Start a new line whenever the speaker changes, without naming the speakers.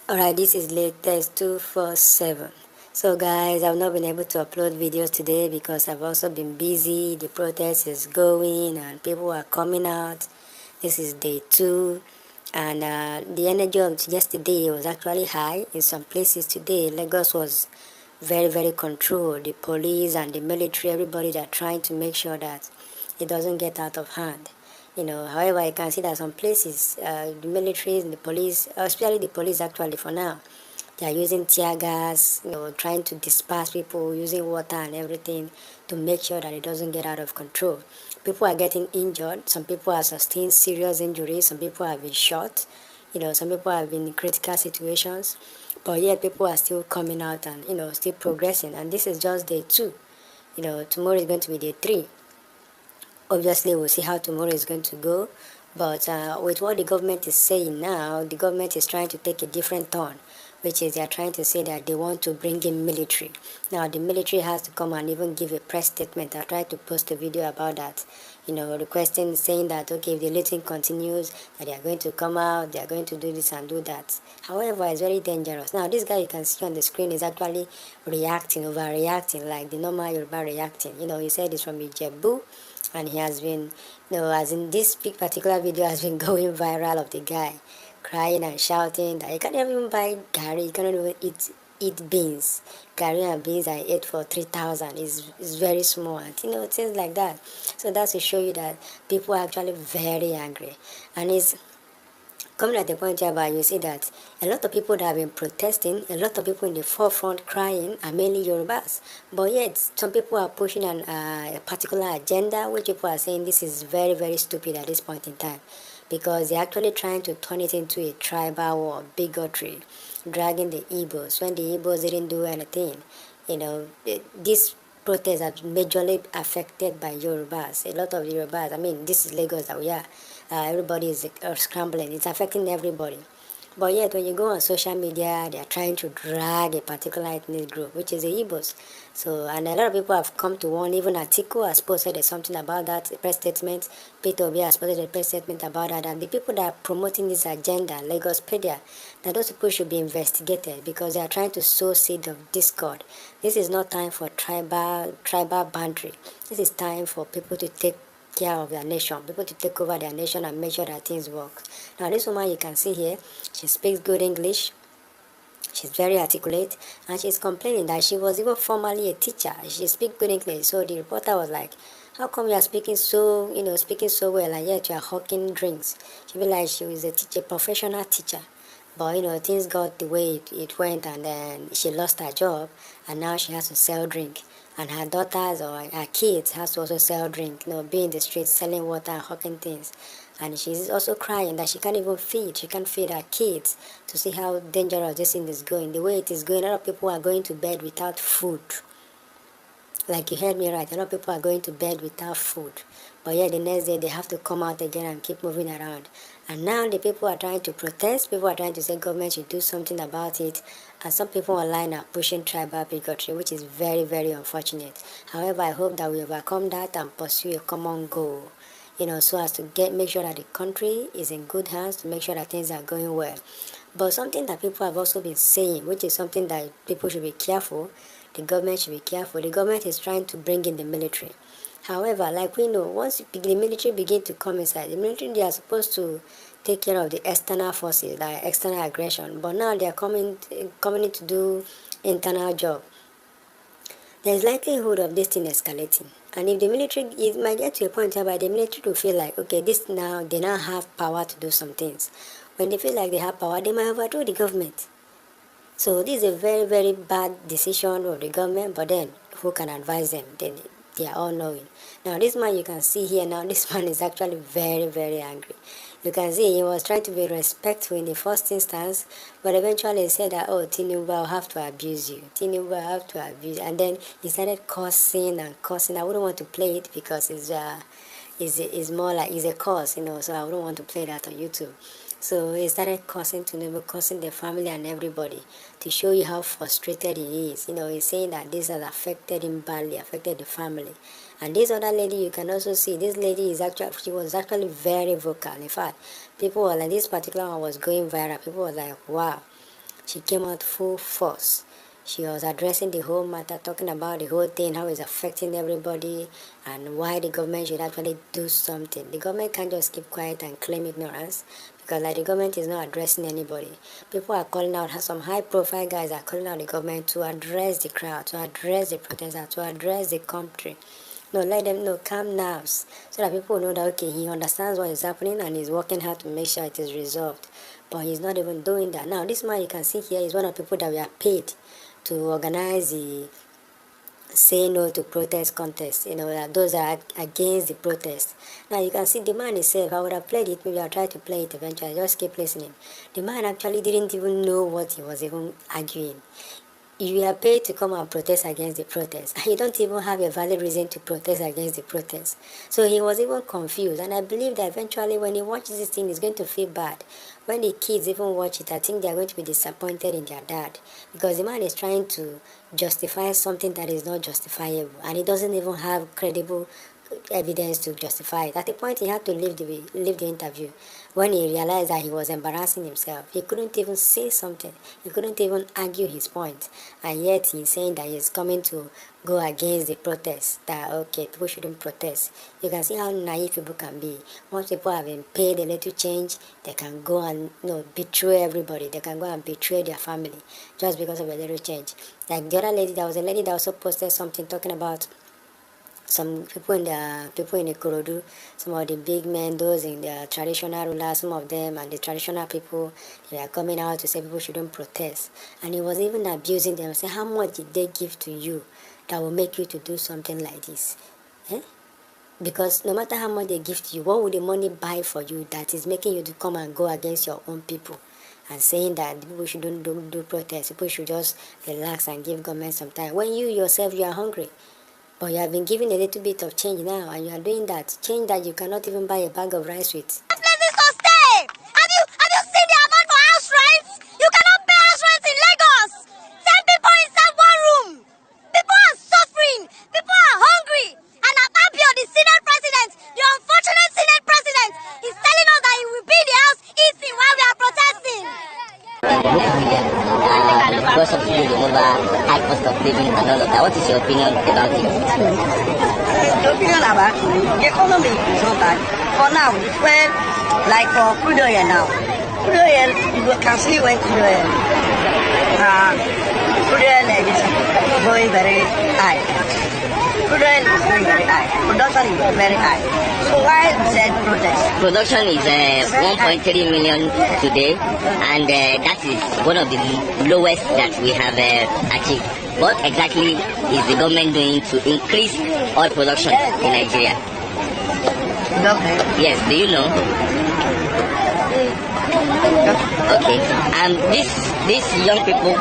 Alright, this is latest 247. So guys, I've not been able to upload videos today because I've also been busy. The protest is going and people are coming out. This is day 2 and the energy of yesterday was actually high. In some places today, Lagos was very controlled. The police and the military, everybody, they're trying to make sure that it doesn't get out of hand. However, I can see that some places, the military and the police, especially the police actually for now, they are using tear gas, trying to disperse people, using water and everything to make sure that it doesn't get out of control. People are getting injured. Some people are sustained serious injuries. Some people have been shot. Some people have been in critical situations. But yet people are still coming out and, still progressing. And this is just day 2. Tomorrow is going to be day 3. Obviously, we'll see how tomorrow is going to go. But with what the government is saying now, the government is trying to take a different turn, which is they are trying to say that they want to bring in military. Now, the military has to come and even give a press statement. I tried to post a video about that, requesting, saying that, okay, if the looting continues, that they are going to come out, they are going to do this and do that. However, it's very dangerous. Now, this guy you can see on the screen is actually reacting, overreacting, like the normal Yoruba reacting. He said it's from Ijebu, and he has been, as in this particular video has been going viral of the guy crying and shouting that he can't even buy gari, he cannot even eat beans. Gari and beans I ate for 3,000 is very small, and things like that. So that's to show you that people are actually very angry, and it's coming at the point whereby you see that a lot of people that have been protesting, a lot of people in the forefront crying are mainly Yorubas. But yet, some people are pushing a particular agenda, which people are saying this is very stupid at this point in time. Because they're actually trying to turn it into a tribal war, bigotry, dragging the Igbos when the Igbos didn't do anything. This protests are majorly affected by Yorubas. A lot of Yorubas, this is Lagos that we are. Everybody is scrambling. It's affecting everybody. But yet, when you go on social media, they are trying to drag a particular ethnic group, which is the Igbos. So, and a lot of people have come to warn. Even Atiku has posted something about that press statement. Peter Obi has posted a press statement about that. And the people that are promoting this agenda, Lagospedia, that those people should be investigated because they are trying to sow seed of discord. This is not time for tribal boundary. This is time for people to take care of their nation, people to take over their nation and make sure that things work. Now, this woman you can see here, she speaks good English, she's very articulate, and she's complaining that she was even formerly a teacher. She speaks good English. So the reporter was like, how come you are speaking so well, and yet you are hawking drinks? She realized she was a teacher, professional teacher. But things got the way it went, and then she lost her job, and now she has to sell drink. And her daughters or her kids has to also sell drink, be in the streets selling water and hawking things. And she's also crying that she can't even feed. She can't feed her kids to see how dangerous this thing is going. The way it is going, a lot of people are going to bed without food. Like you heard me right, a lot of people are going to bed without food. But yeah, the next day they have to come out again and keep moving around. And now the people are trying to protest. People are trying to say government should do something about it. And some people online are pushing tribal bigotry, which is very unfortunate. However, I hope that we overcome that and pursue a common goal. So as to make sure that the country is in good hands, to make sure that things are going well. But something that people have also been saying, which is something that people should be careful, the government should be careful. The government is trying to bring in the military. However, like we know, once the military begin to come inside, the military, they are supposed to take care of the external forces, like external aggression. But now they are coming in to do internal job. There's likelihood of this thing escalating. And if the military, it might get to a point where the military will feel like, okay, they now have power to do some things. When they feel like they have power, they might overthrow the government. So this is a very bad decision of the government, but then who can advise them? They are all knowing. Now this man you can see here now, this man is actually very angry. You can see he was trying to be respectful in the first instance, but eventually he said that, oh, Tinubu, I'll have to abuse you. Tinubu, I'll have to abuse you. And then he started cursing and cursing. I wouldn't want to play it because it's more like it's a curse, so I wouldn't want to play that on YouTube. So he started cursing Tinubu, cursing the family and everybody to show you how frustrated he is. He's saying that this has affected him badly, affected the family. And this other lady, you can also see, this lady she was actually very vocal. In fact, people were like, this particular one was going viral. People were like, wow. she came out full force. She was addressing the whole matter, talking about the whole thing, how it's affecting everybody, and why the government should actually do something. The government can't just keep quiet and claim ignorance, because like the government is not addressing anybody. People are calling out, some high-profile guys are calling out the government to address the crowd, to address the protesters, to address the country. No, let them know, calm nerves, so that people know that, okay, he understands what is happening and he's working hard to make sure it is resolved. But he's not even doing that. Now, this man you can see here is one of the people that we are paid to organize the Say No to Protest contest. You know, those are against the protest. Now, you can see the man himself. I would have played it, maybe I'll try to play it eventually. Just keep listening. The man actually didn't even know what he was even arguing. You are paid to come and protest against the protest, and you don't even have a valid reason to protest against the protest. So he was even confused, and I believe that eventually when he watches this thing, he's going to feel bad. When the kids even watch it, I think they're going to be disappointed in their dad, because the man is trying to justify something that is not justifiable, and he doesn't even have credible evidence to justify it. At the point he had to leave the interview, when he realized that he was embarrassing himself. He couldn't even say something. He couldn't even argue his point. And yet he's saying that he's coming to go against the protest, that okay, people shouldn't protest. You can see how naive people can be. Once people have been paid a little change, they can go and betray everybody. They can go and betray their family just because of a little change. Like the other lady, there was a lady that also posted something talking about some people in Ikorodu, some of the big men, those in the traditional rulers, some of them, and the traditional people, they are coming out to say people shouldn't protest. And he was even abusing them, saying, how much did they give to you that will make you to do something like this? Eh? Because no matter how much they give to you, what would the money buy for you that is making you to come and go against your own people? And saying that people shouldn't do protests, people should just relax and give government some time. When you yourself, you are hungry. But you have been given a little bit of change now, and you are doing that. Change that you cannot even buy a bag of rice with.
Places to stay! Have you seen the amount for house rents? You cannot pay house rents in Lagos! 10 people inside one room! People are suffering! People are hungry! And Akpabio, the Senate President, the unfortunate Senate President, is telling us that he will be in the house eating while we are protesting!
Because of the high cost of living and all of that, what is your opinion about it?
The opinion about the economy is not bad. For now, it's well, like for crude oil now. Crude oil, you can see when crude oil is going very high. Crude oil is going very high. Production is very high. So why said protest?
Production is 1.3 million today, and that is one of the lowest that we have achieved. What exactly is the government doing to increase oil production in Nigeria?
Okay.
Yes, do you know? Okay. These young people.